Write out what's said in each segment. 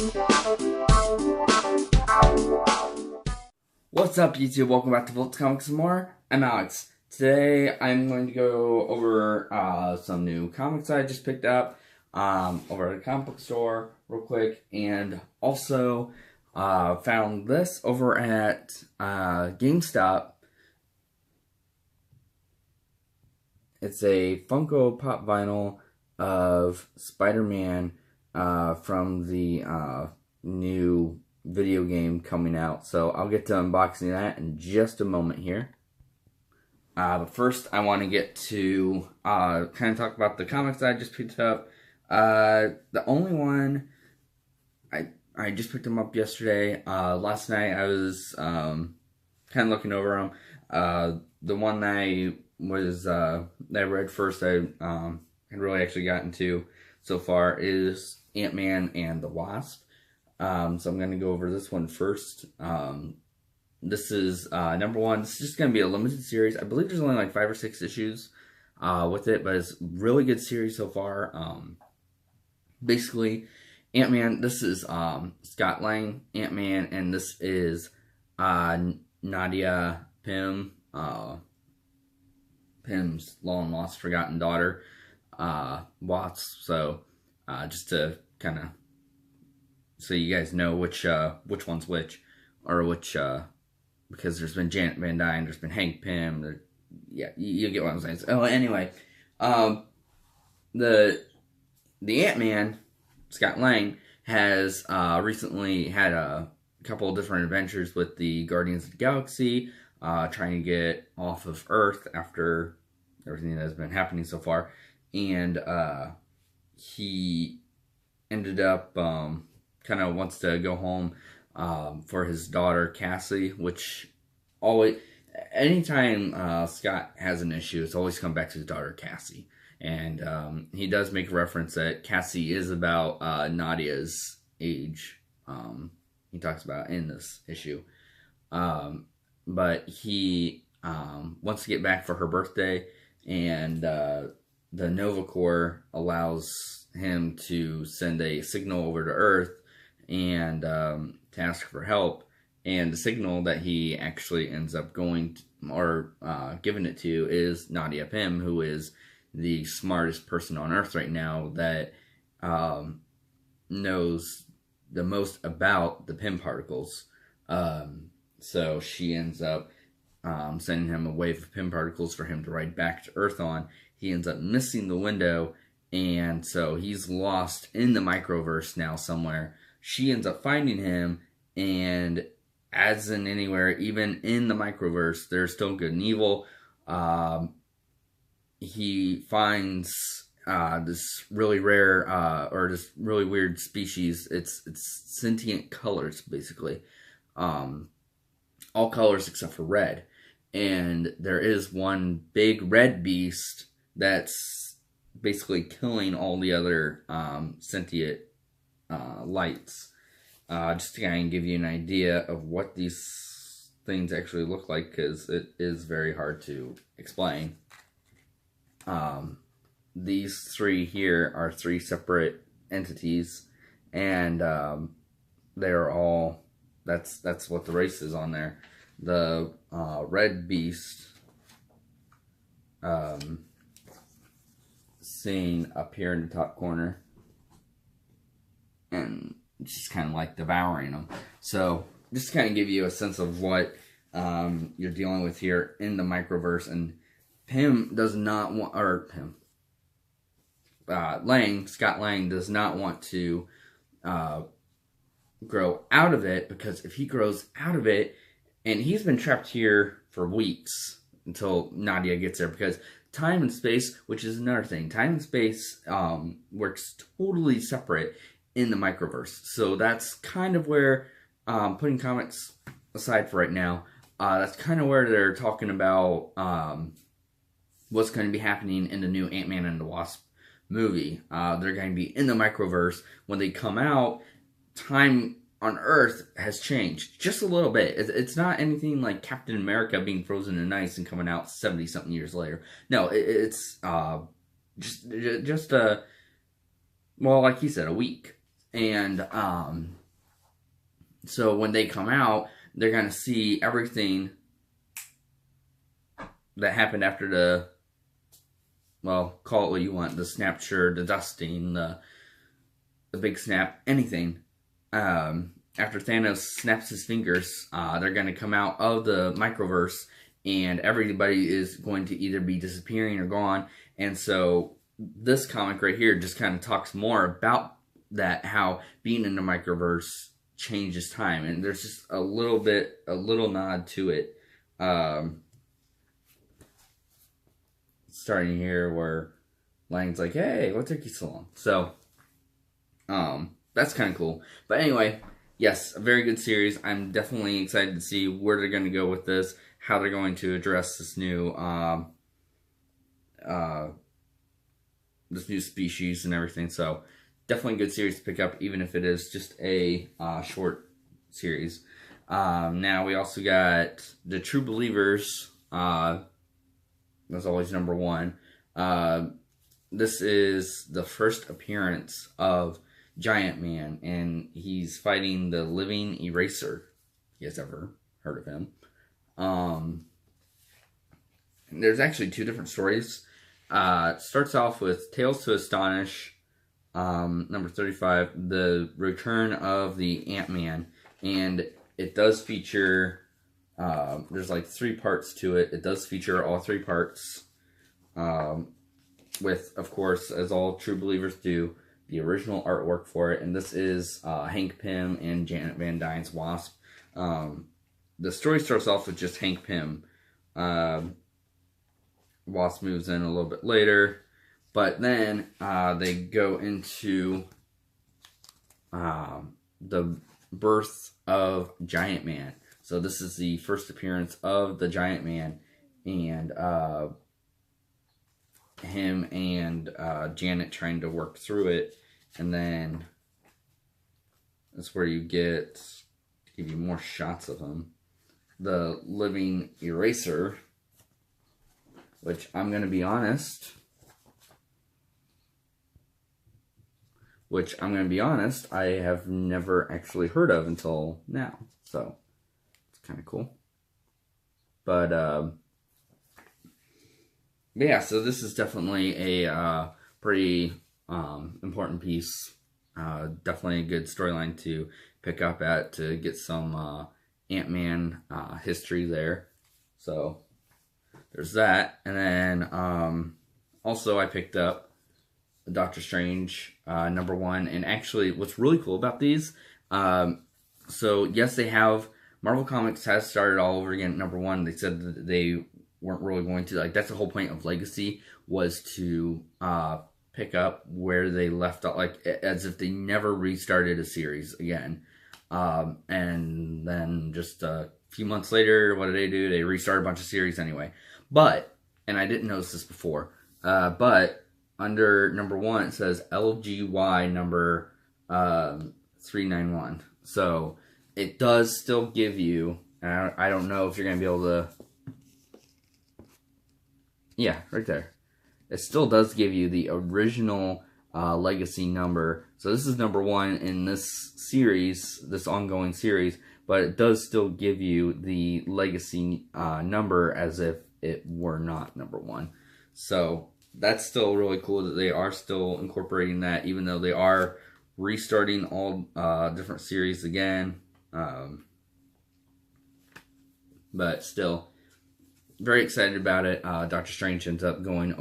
What's up, YouTube? Welcome back to Comics and More. I'm Alex. Today I'm going to go over some new comics I just picked up over at a comic book store real quick, and also found this over at GameStop. It's a Funko Pop vinyl of Spider-Man from the new video game coming out. So I'll get to unboxing that in just a moment here. But first I want to get to kind of talk about the comics that I just picked up. The only one I just picked them up yesterday. Last night I was kind of looking over them. The one that I was that I read first, I had really actually gotten to so far, is Ant-Man and the Wasp. So I'm going to go over this one first. This is number one. This is just going to be a limited series. I believe there's only like 5 or 6 issues with it, but it's a really good series so far. Basically, Ant-Man, this is Scott Lang, Ant-Man, and this is Nadia Pym, Pym's long lost forgotten daughter, Watts. So just to kind of so you guys know which one's which, or which because there's been Janet Van Dyne, there's been Hank Pym, yeah, you get what I'm saying. So, anyway, the Ant-Man, Scott Lang, has recently had a couple of different adventures with the Guardians of the Galaxy, trying to get off of Earth after everything that has been happening so far, and he ended up kind of wants to go home for his daughter Cassie, which always, anytime Scott has an issue, it's always come back to his daughter Cassie. And he does make a reference that Cassie is about Nadia's age. He talks about in this issue. But he wants to get back for her birthday, and the Nova Corps allows him to send a signal over to Earth and to ask for help. And the signal that he actually ends up going to, or giving it to, is Nadia Pym, who is the smartest person on Earth right now, that knows the most about the Pym particles. So she ends up sending him a wave of Pym particles for him to ride back to Earth on. He ends up missing the window, and so he's lost in the microverse now somewhere. She ends up finding him, and as in anywhere, even in the microverse, there's still good and evil. He finds this really rare, or this really weird species. It's sentient colors, basically. All colors except for red. And there is one big red beast that's basically killing all the other sentient lights. Just to kind of give you an idea of what these things actually look like, because it is very hard to explain. These 3 here are 3 separate entities, and they're all, that's what the race is on there. The red beast, seen up here in the top corner, and just kind of like devouring them. So just to kind of give you a sense of what you're dealing with here in the microverse. And Pym does not want, or Pym, Scott Lang does not want to grow out of it, because if he grows out of it, and he's been trapped here for weeks until Nadia gets there, because time and space, which is another thing, time and space works totally separate in the microverse. So that's kind of where, putting comics aside for right now, that's kind of where they're talking about what's going to be happening in the new Ant-Man and the Wasp movie. They're going to be in the microverse. When they come out, time on Earth has changed just a little bit. It's not anything like Captain America being frozen in ice and coming out 70-something years later. No, it's just a, well, like he said, a week. And so when they come out, they're going to see everything that happened after the, well, call it what you want, the snapshot, the dusting, the big snap, anything. After Thanos snaps his fingers, they're going to come out of the microverse, and everybody is going to either be disappearing or gone. And so this comic right here just kind of talks more about that, how being in the microverse changes time. And there's just a little nod to it. Starting here where Lang's like, hey, what took you so long? So, that's kind of cool. But anyway, yes, a very good series. I'm definitely excited to see where they're going to go with this, how they're going to address this new species and everything. So definitely a good series to pick up, even if it is just a short series. Now we also got the True Believers. That's always number one. This is the first appearance of Giant Man, and he's fighting the Living Eraser. You guys ever heard of him? There's actually two different stories. It starts off with Tales to Astonish, number 35, The Return of the Ant-Man. And it does feature, there's like 3 parts to it. It does feature all 3 parts, with, of course, as all True Believers do, the original artwork for it. And this is Hank Pym and Janet Van Dyne's Wasp. The story starts off with just Hank Pym. Wasp moves in a little bit later, but then they go into the birth of Giant Man. So this is the first appearance of the Giant Man, and him and Janet trying to work through it. And then that's where you get, to give you more shots of him, the Living Eraser, which I'm going to be honest, I have never actually heard of until now. So it's kind of cool. But yeah, so this is definitely a pretty important piece. Definitely a good storyline to pick up at, to get some Ant-Man history there. So there's that. And then also I picked up Doctor Strange number 1. And actually what's really cool about these, so yes, they have, Marvel Comics has started all over again at number 1. They said that they weren't really going to, like, that's the whole point of Legacy, was to pick up where they left off, like as if they never restarted a series again. And then just a few months later, what did they do? They restarted a bunch of series anyway. But, and I didn't notice this before, but under number 1 it says LGY number 391. So it does still give you, and I don't know if you're going to be able to, yeah, right there. It still does give you the original Legacy number. So this is number 1 in this series, this ongoing series, but it does still give you the Legacy number as if it were not number 1. So that's still really cool that they are still incorporating that, even though they are restarting all different series again. But still, very excited about it. Doctor Strange ends up going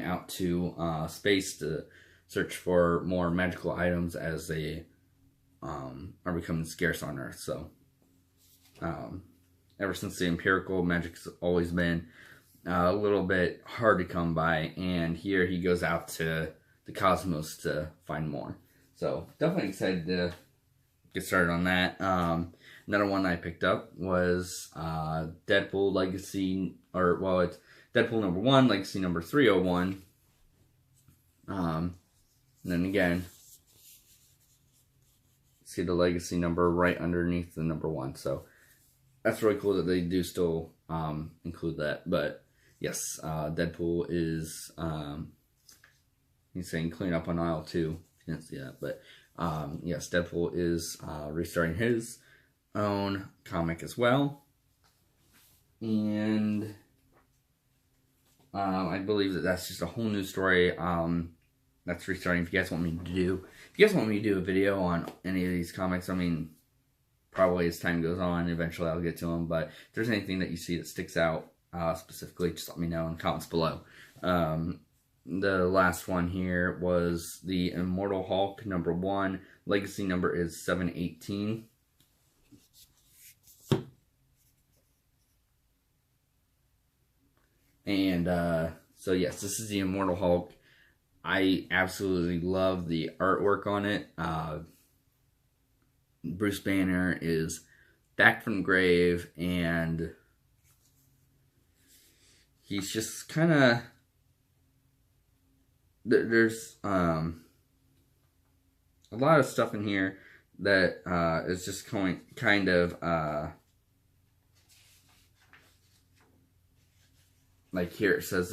out to space to search for more magical items as they are becoming scarce on Earth. So ever since the empirical magic's always been a little bit hard to come by, and here he goes out to the cosmos to find more. So definitely excited to get started on that. Another one I picked up was Deadpool Legacy, or, well, it's Deadpool number 1, Legacy number 301. And then again, see the Legacy number right underneath the number 1. So that's really cool that they do still include that. But yes, Deadpool is, he's saying clean up on aisle 2. You didn't see that, but Yes, Deadpool is restarting his own comic as well. And I believe that that's just a whole new story that's restarting. If you guys want me to do a video on any of these comics, I mean, probably as time goes on, eventually I'll get to them. But if there's anything that you see that sticks out specifically, just let me know in the comments below. The last one here was the Immortal Hulk #1. Legacy number is 718. And so yes, this is the Immortal Hulk. I absolutely love the artwork on it. Bruce Banner is back from the grave, and he's just kind of... There's a lot of stuff in here that is just kind of... like here it says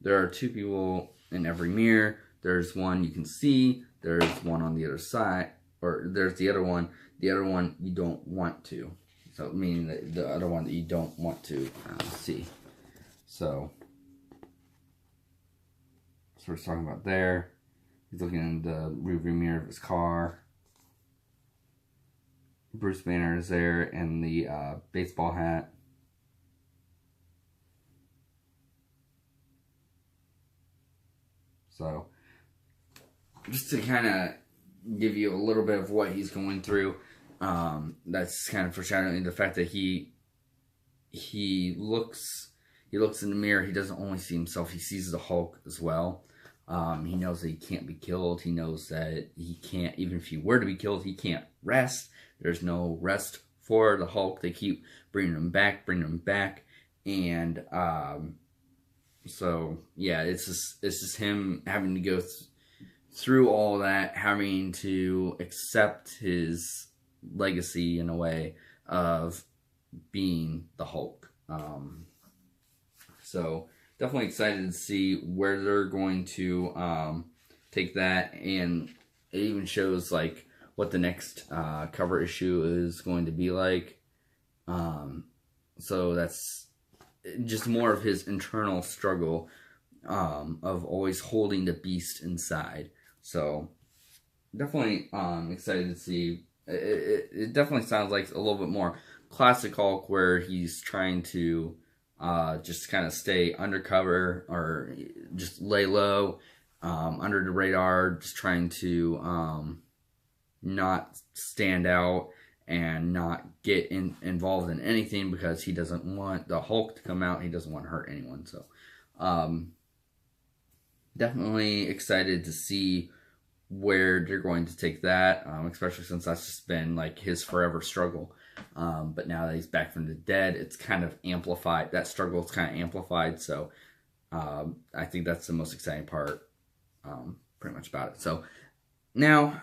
there are two people in every mirror. There's one you can see. There's one on the other side, or there's the other one. The other one you don't want to. So meaning that the other one that you don't want to see. So that's what we're talking about there. He's looking in the rearview mirror of his car. Bruce Banner is there in the baseball hat. So, just to kind of give you a little bit of what he's going through, that's kind of foreshadowing the fact that he looks in the mirror. He doesn't only see himself; he sees the Hulk as well. He knows that he can't be killed. He knows that he can't, even if he were to be killed, he can't rest. There's no rest for the Hulk. They keep bringing him back, and so yeah, it's just him having to go through all that, having to accept his legacy in a way of being the Hulk. So definitely excited to see where they're going to take that, and it even shows like what the next cover issue is going to be like. So that's just more of his internal struggle of always holding the beast inside. So definitely excited to see. It definitely sounds like a little bit more classic Hulk, where he's trying to just kind of stay undercover or just lay low, under the radar, just trying to not stand out and not get involved in anything, because he doesn't want the Hulk to come out. He doesn't want to hurt anyone. So definitely excited to see where they're going to take that, especially since that's just been like his forever struggle. But now that he's back from the dead, it's kind of amplified. That struggle is kind of amplified. So I think that's the most exciting part, pretty much about it. So now,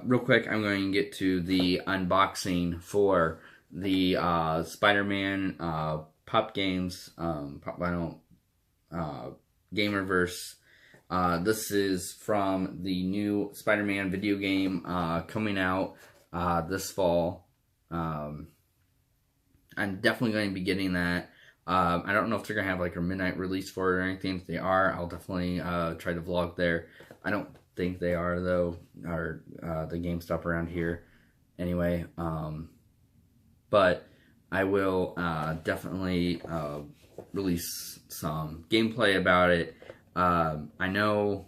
real quick, I'm going to get to the unboxing for the Spider-Man Pop Games, Pop Vinyl Gamerverse. This is from the new Spider-Man video game coming out this fall. I'm definitely going to be getting that. I don't know if they're going to have like a midnight release for it or anything. If they are, I'll definitely try to vlog there. I don't think they are, though, or the GameStop around here anyway. But I will definitely release some gameplay about it. I know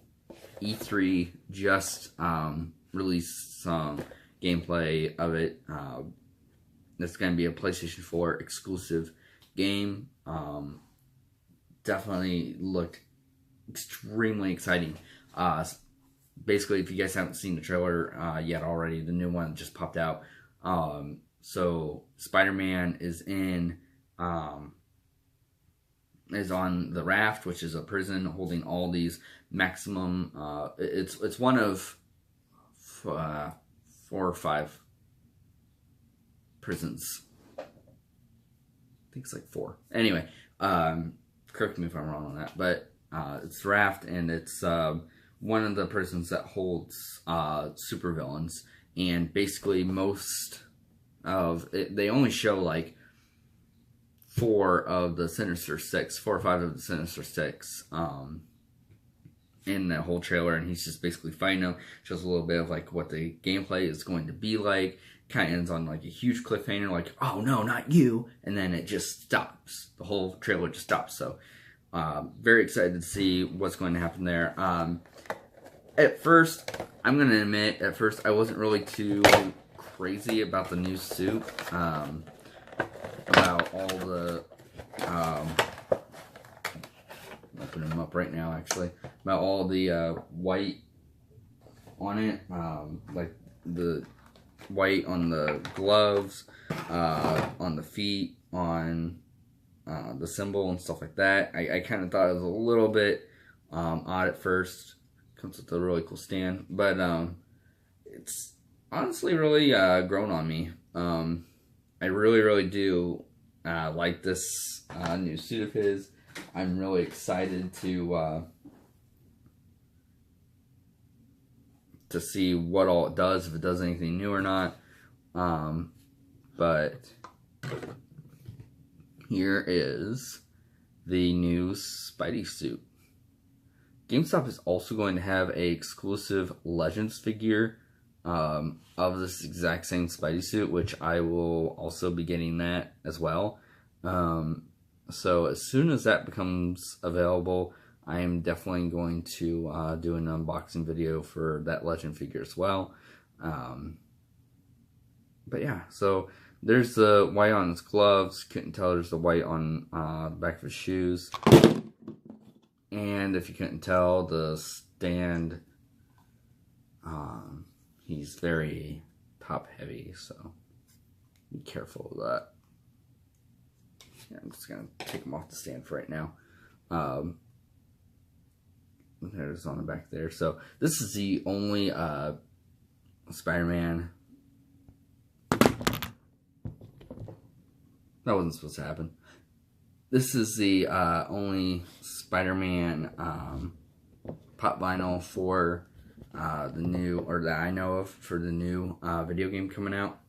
E3 just released some gameplay of it. It's going to be a PlayStation 4 exclusive game. Definitely looked extremely exciting. Basically, if you guys haven't seen the trailer yet already, the new one just popped out. So Spider-Man is is on the raft, which is a prison holding all these maximum. It's one of 4 or 5 prisons. I think it's like 4. Anyway, correct me if I'm wrong on that, but it's raft, and it's one of the persons that holds supervillains, and basically most of it, they only show like 4 of the Sinister Six, 4 or 5 of the Sinister Six, in the whole trailer, and he's just basically fighting them. Shows a little bit of like what the gameplay is going to be like. Kind of ends on like a huge cliffhanger, like, oh no, not you, and then it just stops. The whole trailer just stops. So very excited to see what's going to happen there. At first, I'm gonna admit, at first I wasn't really too crazy about the new suit, about all the I'm opening them up right now, actually, about all the white on it, like the white on the gloves, on the feet, on the symbol and stuff like that. I kind of thought it was a little bit odd at first. Comes with a really cool stand, but it's honestly really grown on me. I really do like this new suit of his. I'm really excited to see what all it does, if it does anything new or not. But here is the new Spidey suit. GameStop is also going to have a exclusive Legends figure of this exact same Spidey suit, which I will also be getting that as well. So as soon as that becomes available, I am definitely going to do an unboxing video for that Legend figure as well. But yeah, so there's the white on his gloves. Couldn't tell there's the white on the back of his shoes. And if you couldn't tell, the stand, he's very top heavy, so be careful of that. Yeah, I'm just going to take him off the stand for right now. There's on the back there. So this is the only Spider-Man. That wasn't supposed to happen. This is the only Spider-Man pop vinyl for the new, or that I know of, for the new video game coming out.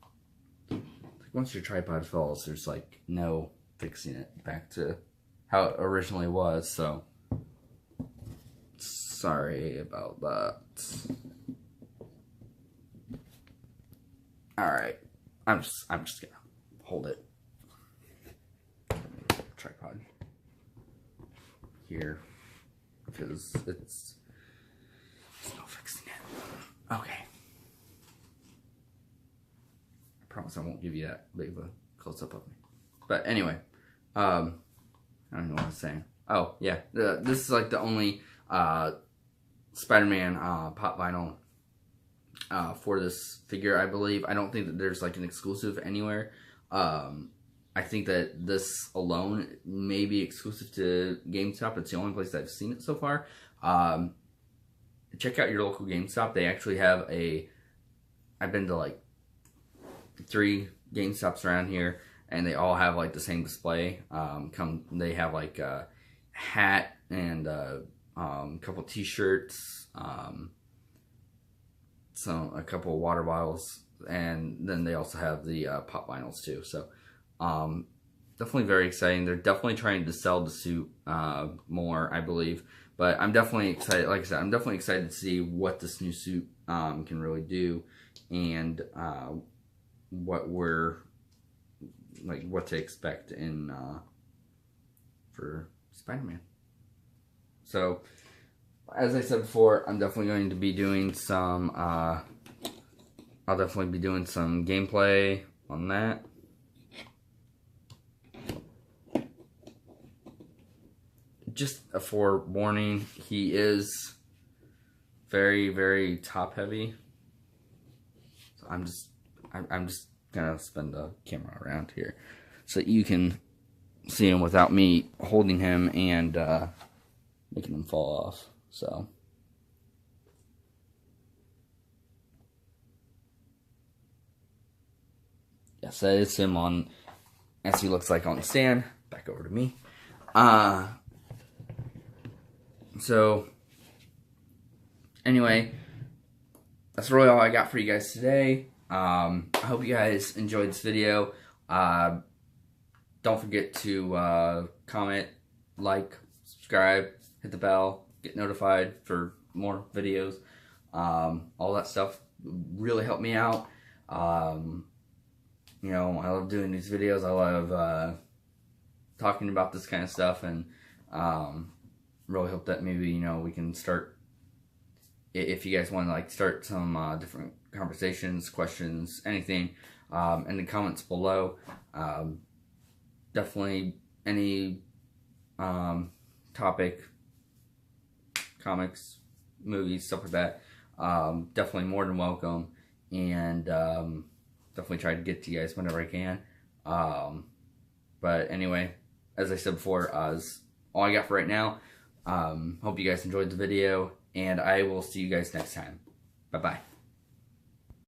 Like once your tripod falls, there's like no fixing it back to how it originally was. So sorry about that. All right, I'm just gonna hold it. Tripod here because it's no fixing it. Okay, I promise I won't give you that big of a close up of me. But anyway, I don't know what I was saying. Oh yeah, this is like the only Spider-Man pop vinyl for this figure, I believe. I don't think that there's like an exclusive anywhere. I think that this alone may be exclusive to GameStop. It's the only place that I've seen it so far. Check out your local GameStop. They actually have I've been to like 3 GameStops around here, and they all have like the same display. They have like a hat and a couple T-shirts, a couple of water bottles, and then they also have the pop vinyls too. So definitely very exciting. They're definitely trying to sell the suit more, I believe. But I'm definitely excited. Like I said, I'm definitely excited to see what this new suit can really do, and what to expect in for Spider-Man. So, as I said before, I'm definitely going to be doing some. I'll definitely be doing some gameplay on that. Just a forewarning, he is very, very top heavy. So I'm just gonna spin the camera around here so that you can see him without me holding him and making him fall off. So yes, that is him on, as he looks like on the stand. Back over to me. So anyway, that's really all I got for you guys today. I hope you guys enjoyed this video. Don't forget to comment, like, subscribe, hit the bell, get notified for more videos. All that stuff really helped me out. You know, I love doing these videos. I love talking about this kind of stuff, and really hope that maybe, you know, we can start, if you guys want to like start some different conversations, questions, anything, in the comments below. Definitely any topic, comics, movies, stuff like that, definitely more than welcome, and definitely try to get to you guys whenever I can. But anyway, as I said before, that's all I got for right now. Hope you guys enjoyed the video, and I will see you guys next time. Bye-bye.